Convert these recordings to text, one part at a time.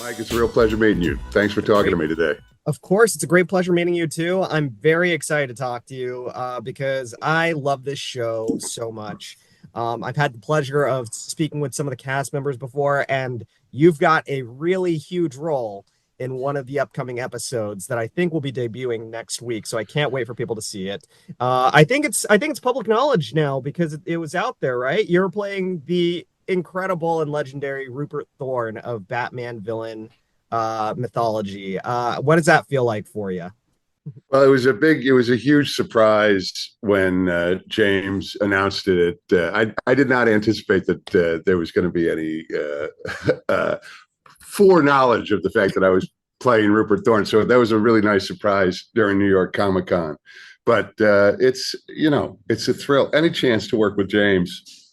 Mike, it's a real pleasure meeting you. Thanks for talking to me today. Of course, it's a great pleasure meeting you too. I'm very excited to talk to you because I love this show so much. I've had the pleasure of speaking with some of the cast members before, and you've got a really huge role in one of the upcoming episodes that I think will be debuting next week. So I can't wait for people to see it. I think it's public knowledge now because it was out there, right? You're playing the incredible and legendary Rupert Thorne of Batman villain mythology. What does that feel like for you? Well, it was a huge surprise when James announced it. I did not anticipate that there was going to be any foreknowledge of the fact that I was playing Rupert Thorne. So that was a really nice surprise during New York Comic Con. But it's a thrill. Any chance to work with James,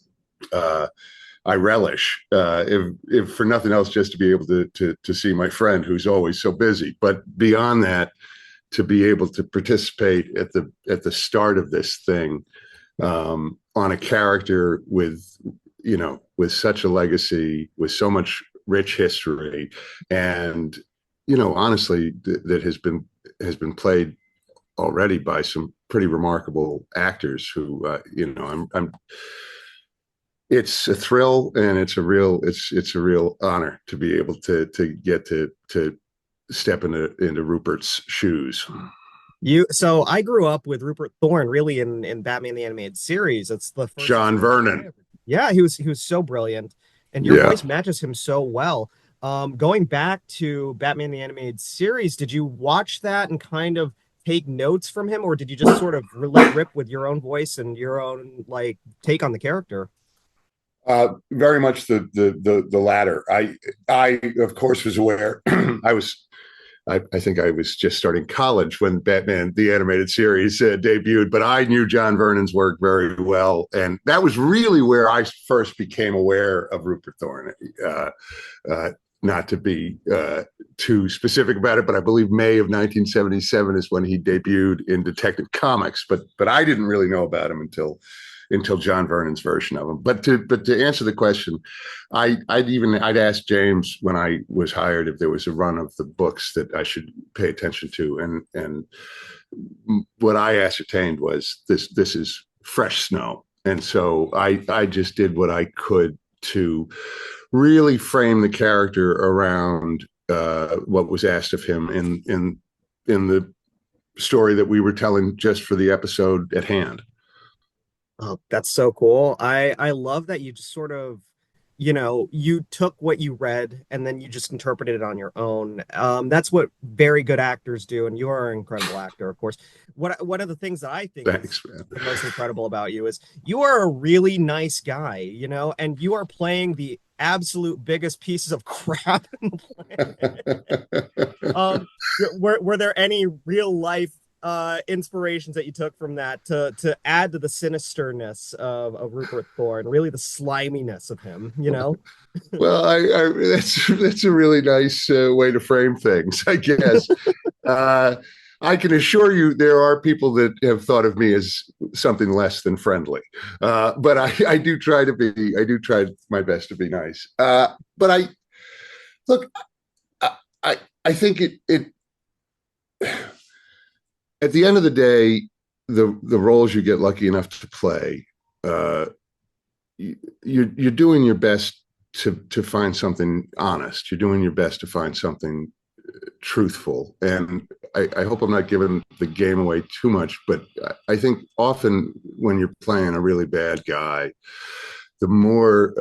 I relish, if for nothing else, just to be able to see my friend who's always so busy. But beyond that, to be able to participate at the start of this thing, on a character with such a legacy, with so much rich history, and honestly, that has been played already by some pretty remarkable actors who I'm it's a thrill, and it's a real honor to be able to get to step into Rupert's shoes. So I grew up with Rupert Thorne really in Batman the Animated Series. It's the first John exposure I Vernon. ever. Yeah, he was so brilliant, and your Yeah. voice matches him so well. Going back to Batman the Animated Series, did you watch that and kind of take notes from him, or did you just sort of let rip with your own voice and your own like take on the character? Very much the latter. I of course was aware. I think I was just starting college when Batman the Animated Series debuted, but I knew John Vernon's work very well, and that was really where I first became aware of Rupert Thorne. Uh, Not to be too specific about it, but I believe May of 1977 is when he debuted in Detective Comics. But I didn't really know about him until John Vernon's version of him. But to answer the question, I'd asked James when I was hired if there was a run of the books that I should pay attention to, and what I ascertained was this is fresh snow, and so I just did what I could to really frame the character around what was asked of him in the story that we were telling just for the episode at hand. Oh, that's so cool. I love that you just sort of, you took what you read and then you just interpreted it on your own. That's what very good actors do, and you're an incredible actor, of course. One of the things that I think is Thanks, man. the most incredible about you is you are a really nice guy, and you are playing the absolute biggest pieces of crap in the planet. Um, were there any real life inspirations that you took from that to add to the sinisterness of Rupert Thorne, really the sliminess of him? Well, that's a really nice way to frame things, I guess. Uh, I can assure you there are people that have thought of me as something less than friendly, but I do try my best to be nice. But I look, I think it at the end of the day, the roles you get lucky enough to play, uh, you're doing your best to find something honest. You're doing your best to find something truthful, and I hope I'm not giving the game away too much, but I think often when you're playing a really bad guy, the more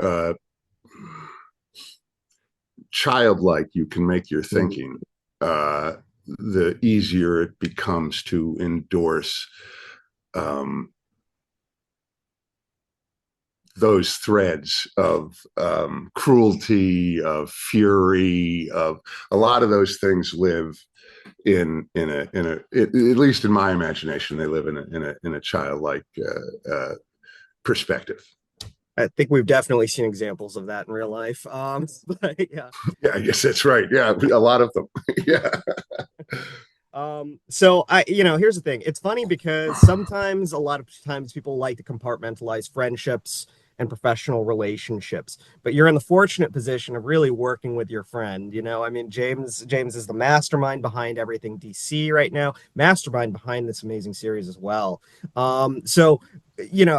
childlike you can make your thinking, uh, the easier it becomes to endorse um, those threads of cruelty, of fury, of a lot of those things live at least in my imagination, they live in a childlike perspective. I think we've definitely seen examples of that in real life. But yeah. Yeah, I guess that's right. Yeah, a lot of them. Yeah. So here's the thing. It's funny because sometimes, a lot of times, people like to compartmentalize friendships and professional relationships. But you're in the fortunate position of really working with your friend. I mean, James is the mastermind behind everything DC right now, mastermind behind this amazing series as well. So,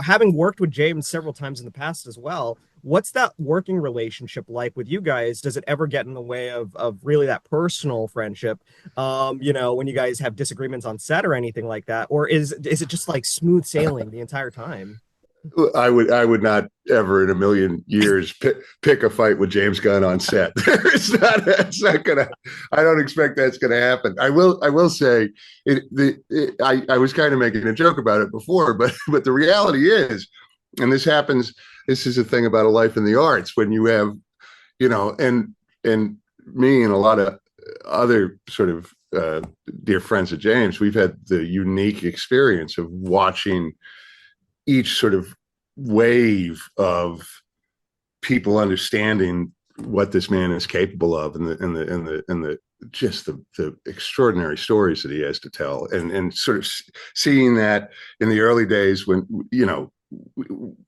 having worked with James several times in the past as well, what's that working relationship like with you guys? Does it ever get in the way of really that personal friendship? When you guys have disagreements on set or anything like that, or is it just like smooth sailing the entire time? I would not ever in a million years pick a fight with James Gunn on set. It's not gonna. I don't expect that's gonna happen. I will say I was kind of making a joke about it before, but the reality is, and this happens. This is a thing about a life in the arts when you have, and me and a lot of other sort of dear friends of James, we've had the unique experience of watching each sort of wave of people understanding what this man is capable of, and the just the extraordinary stories that he has to tell, and sort of seeing that in the early days when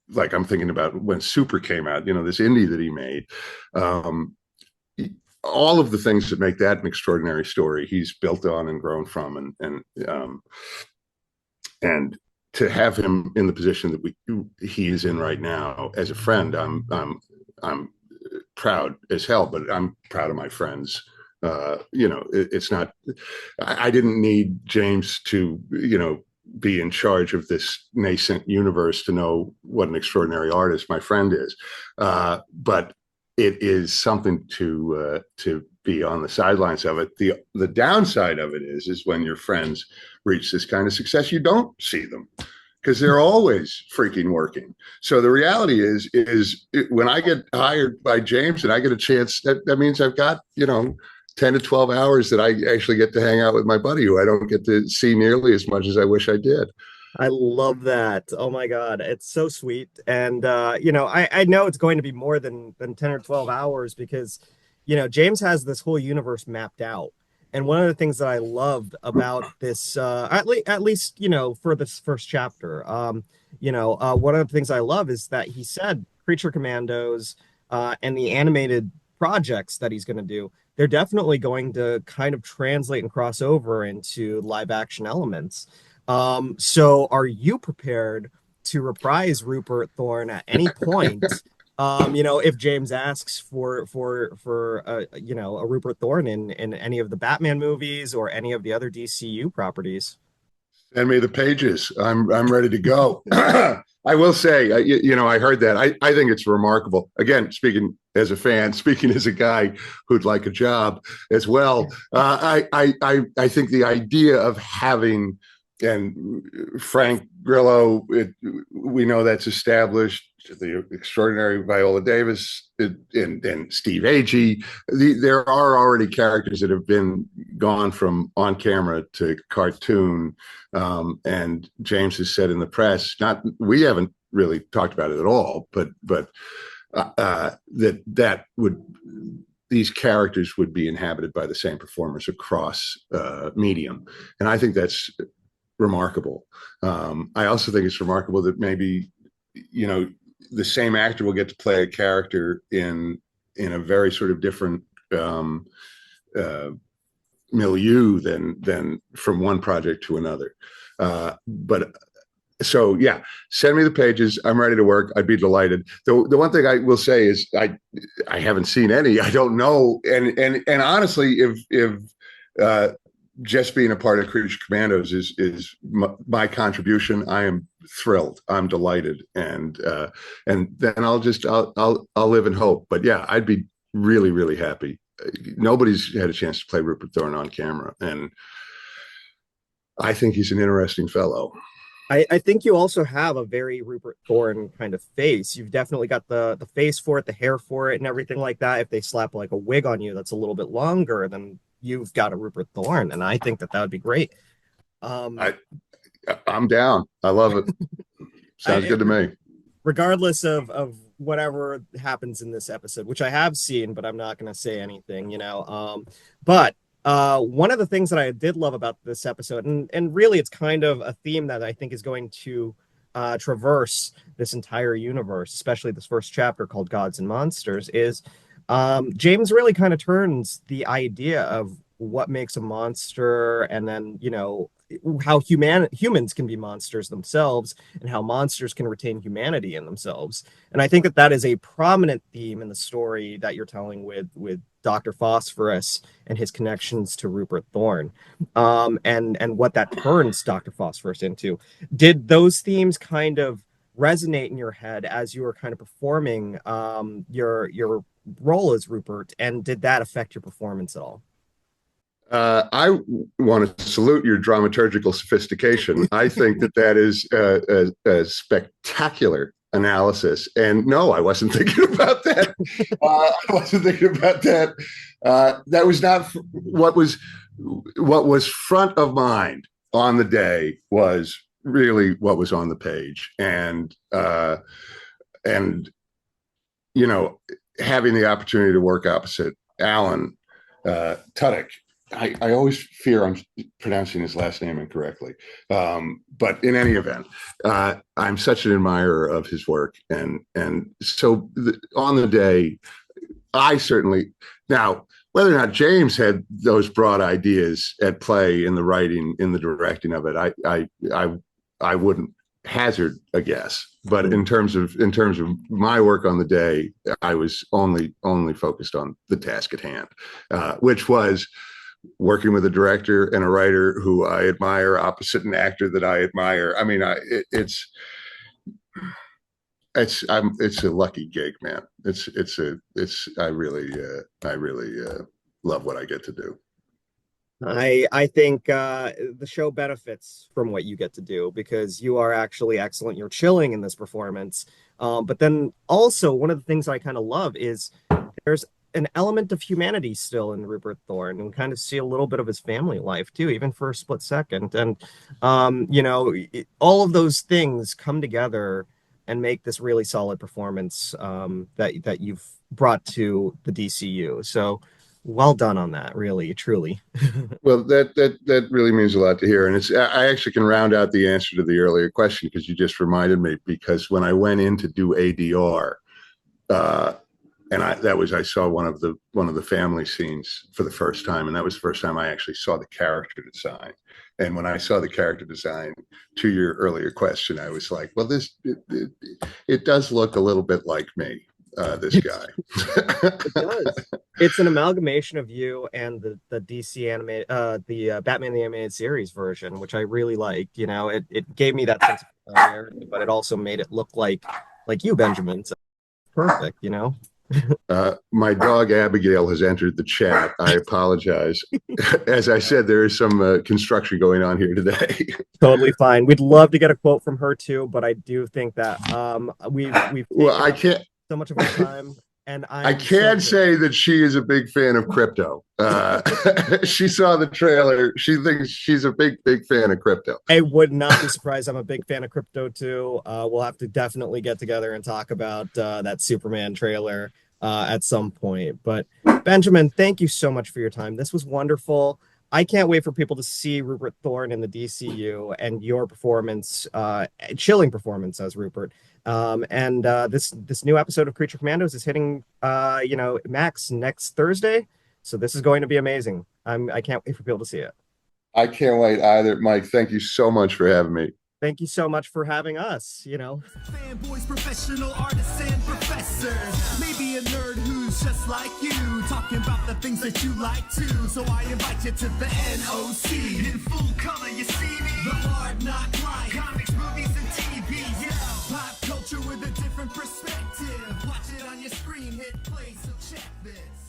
like I'm thinking about when Super came out, this indie that he made. All of the things that make that an extraordinary story, he's built on and grown from, and to have him in the position that he is in right now as a friend, I'm proud as hell, but I'm proud of my friends. It's not. I didn't need James to be in charge of this nascent universe to know what an extraordinary artist my friend is, but it is something to be on the sidelines of it. The downside of it is when your friends reach this kind of success, you don't see them because they're always freaking working. So the reality is when I get hired by James and I get a chance, that means I've got 10 to 12 hours that I actually get to hang out with my buddy who I don't get to see nearly as much as I wish I did. I love that. Oh my God, it's so sweet. And I know it's going to be more than 10 or 12 hours because, James has this whole universe mapped out. And one of the things that I loved about this, at least, for this first chapter, one of the things I love is that he said Creature Commandos and the animated projects that he's going to do, they're definitely going to kind of translate and cross over into live action elements. So are you prepared to reprise Rupert Thorne at any point? If James asks for a Rupert Thorne in any of the Batman movies or any of the other DCU properties. Send me the pages. I'm ready to go. I will say, I heard that. I think it's remarkable. Again, speaking as a fan, speaking as a guy who'd like a job as well. I think the idea of having, and Frank Grillo, we know that's established. The extraordinary Viola Davis and Steve Agee. There are already characters that have been gone from on camera to cartoon. And James has said in the press, we haven't really talked about it at all, but that would, these characters would be inhabited by the same performers across medium, and I think that's remarkable. I also think it's remarkable that maybe the same actor will get to play a character in a very sort of different milieu than from one project to another. But so yeah, send me the pages. I'm ready to work. I'd be delighted. The one thing I will say is I haven't seen any. I don't know. And honestly, if just being a part of Creature Commandos is my contribution, I am thrilled. I'm delighted, and then I'll live in hope. But yeah, I'd be really, really happy. Nobody's had a chance to play Rupert Thorne on camera, and I think he's an interesting fellow. I think you also have a very Rupert Thorne kind of face. You've definitely got the face for it, the hair for it, and everything like that. If they slap like a wig on you that's a little bit longer, then you've got a Rupert Thorne, and I think that would be great. I'm down. I love it. Sounds good to me. Regardless of whatever happens in this episode, which I have seen, but I'm not going to say anything, But one of the things that I did love about this episode, and really it's kind of a theme that I think is going to traverse this entire universe, especially this first chapter called Gods and Monsters, is James really kind of turns the idea of what makes a monster, and then, how humans can be monsters themselves, and how monsters can retain humanity in themselves. And I think that that is a prominent theme in the story that you're telling with Dr. Phosphorus and his connections to Rupert Thorne, and what that turns Dr. Phosphorus into. Did those themes kind of resonate in your head as you were kind of performing your role as Rupert, and did that affect your performance at all? I want to salute your dramaturgical sophistication. I think that that is a spectacular analysis. And no, I wasn't thinking about that. I wasn't thinking about that. That was not what was front of mind on the day. Was really what was on the page, and having the opportunity to work opposite Alan Tudyk. I always fear I'm pronouncing his last name incorrectly. But in any event, I'm such an admirer of his work. And so on the day, I certainly, now, whether or not James had those broad ideas at play in the writing, in the directing of it, I wouldn't hazard a guess. But in terms of my work on the day, I was only focused on the task at hand, which was working with a director and a writer who I admire opposite an actor that I admire. I mean, it's a lucky gig, man. I really love what I get to do. I think the show benefits from what you get to do, because you are actually excellent. You're chilling in this performance. But then also, one of the things I kind of love is there's an element of humanity still in Rupert Thorne, and kind of see a little bit of his family life too, even for a split second. And all of those things come together and make this really solid performance that you've brought to the DCU. So well done on that, really, truly. Well, that really means a lot to hear. And I actually can round out the answer to the earlier question, because you just reminded me, because when I went in to do ADR, and I saw one of the family scenes for the first time, and that was the first time I actually saw the character design. And when I saw the character design, to your earlier question, I was like, well, it does look a little bit like me, this guy. It does. It's an amalgamation of you and the DC animated, the Batman the Animated Series version, which I really liked. It gave me that sense of familiarity, but it also made it look like you, Benjamin. So perfect. My dog Abigail has entered the chat. I apologize. As I said, there is some construction going on here today. Totally fine. We'd love to get a quote from her too, but I do think that we've well, I can't so much of our time, and I can say that she is a big fan of crypto. She saw the trailer. She thinks she's a big fan of crypto. I would not be surprised. I'm a big fan of crypto too. We'll have to definitely get together and talk about that Superman trailer at some point. But Benjamin, thank you so much for your time. This was wonderful. I can't wait for people to see Rupert Thorne in the DCU, and your performance, chilling performance as Rupert. And this new episode of Creature Commandos is hitting Max next Thursday. So this is going to be amazing. I can't wait for people to see it. I can't wait either. Mike, thank you so much for having me. Thank you so much for having us. Fanboys, professional artists, and professors. Maybe a nerd who's just like you, talking about the things that you like too. So I invite you to the NOC. In full color, you see me. The hard knock life. Comics, movies, and TV. Yeah. Pop culture with a different perspective. Watch it on your screen, hit play, so check this.